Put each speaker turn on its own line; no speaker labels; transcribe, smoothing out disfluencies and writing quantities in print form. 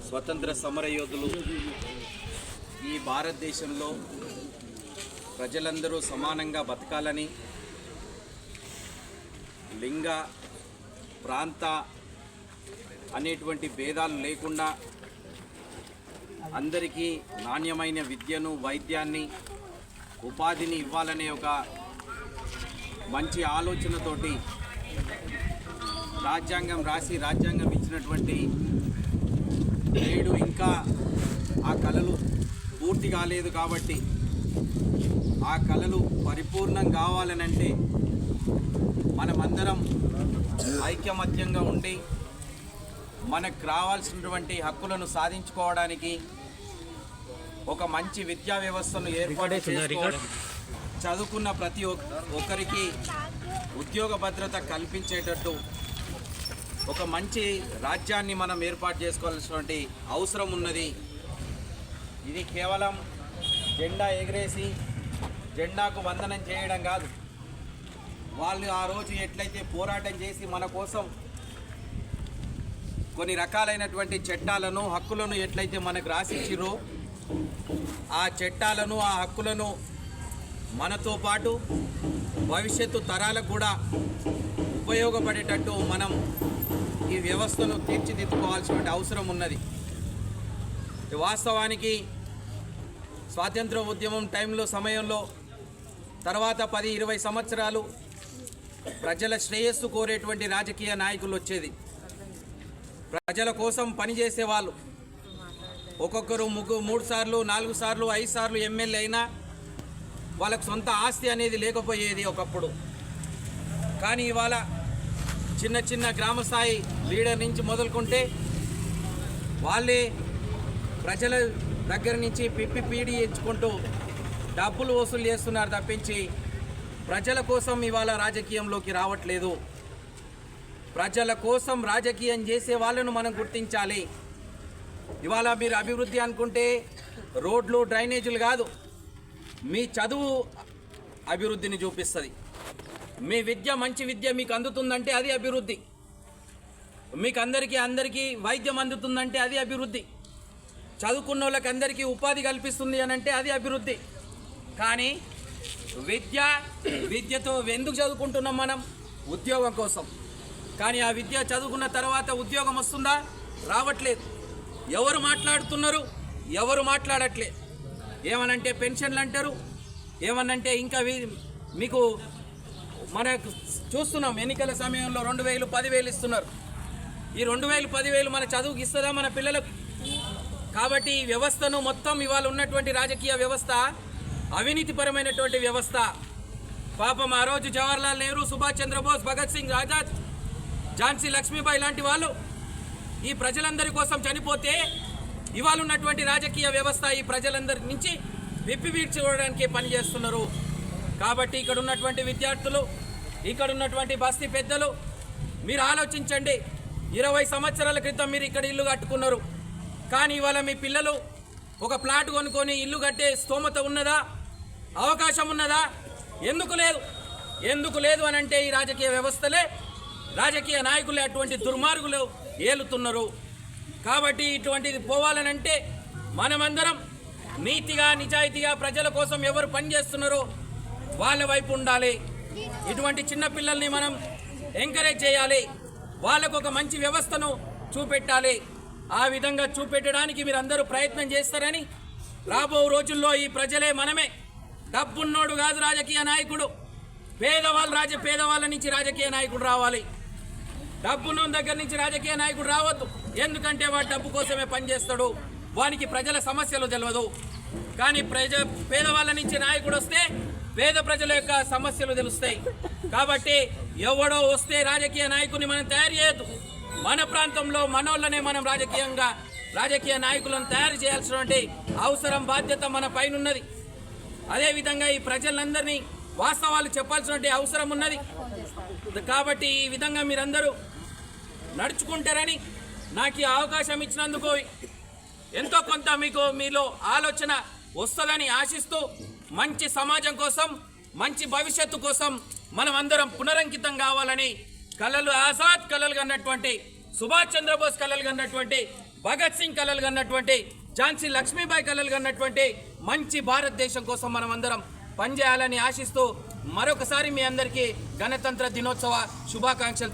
స్వతంత్ర సమర యోధులు ఈ భారతదేశంలో ప్రజలందరూ సమానంగా బతకాలని, లింగ ప్రాంత అనేటువంటి భేదాలు లేకుండా అందరికీ నాణ్యమైన విద్యను, వైద్యాన్ని, ఉపాధిని ఇవ్వాలనే ఒక మంచి ఆలోచనతోటి రాజ్యాంగం రాసి రాజ్యాంగం ఇచ్చినటువంటి నేడు ఇంకా ఆ కళలు పూర్తి కాలేదు. కాబట్టి ఆ కళలు పరిపూర్ణం కావాలనంటే మనమందరం ఐకమత్యంగా ఉండి మనకు రావాల్సినటువంటి హక్కులను సాధించుకోవడానికి ఒక మంచి విద్యా వ్యవస్థను ఏర్పాటు చేసుకోవడం, చదువుకున్న ప్రతి ఒక్కరికి ఉద్యోగ భద్రత కల్పించేటట్టు ఒక మంచి రాజ్యాన్ని మనం ఏర్పాటు చేసుకోవాల్సినటువంటి అవసరం ఉన్నది. ఇది కేవలం జెండా ఎగరేసి జెండాకు వందనం చేయడం కాదు. వాళ్ళు ఆ రోజు ఎట్లయితే పోరాటం చేసి మన కోసం కొన్ని రకాలైనటువంటి చట్టాలను, హక్కులను ఎట్లయితే మనకు రాసిచ్చిరో ఆ చట్టాలను, ఆ హక్కులను మనతో పాటు భవిష్యత్తు తరాలకు కూడా ఉపయోగపడేటట్టు మనం ఈ వ్యవస్థను తీర్చిదిద్దుకోవాల్సిన అవసరం ఉన్నది. వాస్తవానికి స్వాతంత్ర ఉద్యమం సమయంలో తర్వాత 10-20 సంవత్సరాలు ప్రజల శ్రేయస్సు కోరేటువంటి రాజకీయ నాయకులు వచ్చేది. ప్రజల కోసం పనిచేసేవాళ్ళు. ఒక్కొక్కరు 3 సార్లు, 4 సార్లు, 5 సార్లు ఎమ్మెల్యే అయినా వాళ్ళకు సొంత ఆస్తి అనేది లేకపోయేది ఒకప్పుడు. కానీ ఇవాళ చిన్న చిన్న గ్రామ స్థాయి లీడర్ నుంచి మొదలుకుంటే వాళ్ళే ప్రజల దగ్గర నుంచి పీడి ఎంచుకుంటూ డబ్బులు వసూలు చేస్తున్నారు తప్పించి ప్రజల కోసం ఇవాళ రాజకీయంలోకి రావట్లేదు. ప్రజల కోసం రాజకీయం చేసే వాళ్ళను మనం గుర్తించాలి. ఇవాళ మీరు అభివృద్ధి అనుకుంటే రోడ్లు, డ్రైనేజీలు కాదు, మీ చదువు అభివృద్ధిని చూపిస్తుంది. మీ విద్య, మంచి విద్య మీకు అందుతుందంటే అది అభివృద్ధి. మీకు అందరికీ వైద్యం అందుతుందంటే అది అభివృద్ధి. చదువుకున్న వాళ్ళకి అందరికీ ఉపాధి కల్పిస్తుంది అని అంటే అది అభివృద్ధి. కానీ విద్యతో ఎందుకు చదువుకుంటున్నాం మనం? ఉద్యోగం కోసం. కానీ ఆ విద్య చదువుకున్న తర్వాత ఉద్యోగం వస్తుందా? రావట్లేదు. ఎవరు మాట్లాడుతున్నారు? ఎవరు మాట్లాడట్లేదు. ఏమనంటే పెన్షన్లు అంటారు, ఏమనంటే ఇంకా మీకు మనకు చూస్తున్నాం ఎన్నికల సమయంలో 2000, 10,000 ఇస్తున్నారు. ఈ 2000, 10,000 మన చదువుకి ఇస్తుందా మన పిల్లలకు? కాబట్టి ఈ వ్యవస్థను మొత్తం ఇవాళ ఉన్నటువంటి రాజకీయ వ్యవస్థ అవినీతిపరమైనటువంటి వ్యవస్థ. పాపం ఆ రోజు జవహర్లాల్ నెహ్రూ, సుభాష్ చంద్రబోస్, భగత్ సింగ్, ఆజాద్, ఝాన్సీ లక్ష్మీబాయి లాంటి వాళ్ళు ఈ ప్రజలందరి కోసం చనిపోతే ఇవాళ ఉన్నటువంటి రాజకీయ వ్యవస్థ ఈ ప్రజలందరి నుంచి విప్పివీడ్చుకోవడానికి పనిచేస్తున్నారు. కాబట్టి ఇక్కడ ఉన్నటువంటి విద్యార్థులు, ఇక్కడ ఉన్నటువంటి బస్తీ పెద్దలు మీరు ఆలోచించండి. 20 సంవత్సరాల క్రితం మీరు ఇక్కడ ఇల్లు కట్టుకున్నారు. కానీ ఇవాళ మీ పిల్లలు ఒక ప్లాట్ కొనుక్కొని ఇల్లు కట్టే స్తోమత ఉన్నదా? అవకాశం ఉన్నదా? ఎందుకు లేదు అని అంటే ఈ రాజకీయ వ్యవస్థలే, రాజకీయ నాయకులే అటువంటి దుర్మార్గులు ఏలుతున్నారు. కాబట్టి ఇటువంటిది పోవాలనంటే మనమందరం నీతిగా, నిజాయితీగా ప్రజల కోసం ఎవరు పనిచేస్తున్నారో వాళ్ళ వైపు ఉండాలి. ఇటువంటి చిన్నపిల్లల్ని మనం ఎంకరేజ్ చేయాలి. వాళ్ళకు ఒక మంచి వ్యవస్థను చూపెట్టాలి. ఆ విధంగా చూపెట్టడానికి మీరు అందరూ ప్రయత్నం చేస్తారని, రాబో రోజుల్లో ఈ ప్రజలే మనమే, డబ్బున్నోడు కాదు రాజకీయ నాయకుడు, పేదవాళ్ళ నుంచి రాజకీయ నాయకుడు రావాలి. డబ్బున్న దగ్గర నుంచి రాజకీయ నాయకుడు రావద్దు. ఎందుకంటే వాడు డబ్బు కోసమే పనిచేస్తాడు, వానికి ప్రజల సమస్యలు తెలియదు. కానీ పేదవాళ్ళ నుంచి నాయకుడు వస్తే పేద ప్రజల యొక్క సమస్యలు తెలుస్తాయి. కాబట్టి ఎవడో వస్తే రాజకీయ నాయకుడిని మనం తయారు చేయొద్దు. మన ప్రాంతంలో మనోళ్ళనే మనం రాజకీయ నాయకులను తయారు చేయాల్సినటువంటి అవసరం, బాధ్యత మన పైన ఉన్నది. అదేవిధంగా ఈ ప్రజలందరినీ వాస్తవాలు చెప్పాల్సినటువంటి అవసరం ఉన్నది. కాబట్టి ఈ విధంగా మీరందరూ నడుచుకుంటారని, నాకు ఈ అవకాశం ఇచ్చినందుకు ఎంతో కొంత మీలో ఆలోచన వస్తుందని ఆశిస్తూ, మంచి సమాజం కోసం, మంచి భవిష్యత్తు కోసం మనం అందరం పునరంకితం కావాలని ఆజాద్ కలలు అన్నటువంటి సుభాష్ చంద్రబోస్ కలలు కన్నటువంటి, భగత్ సింగ్ కలలు కన్నటువంటి, ఝాన్సీ లక్ష్మీబాయి కలలు కన్నటువంటి మంచి భారతదేశం కోసం మనం అందరం పనిచేయాలని ఆశిస్తూ మరొకసారి మీ అందరికీ గణతంత్ర దినోత్సవ శుభాకాంక్షలు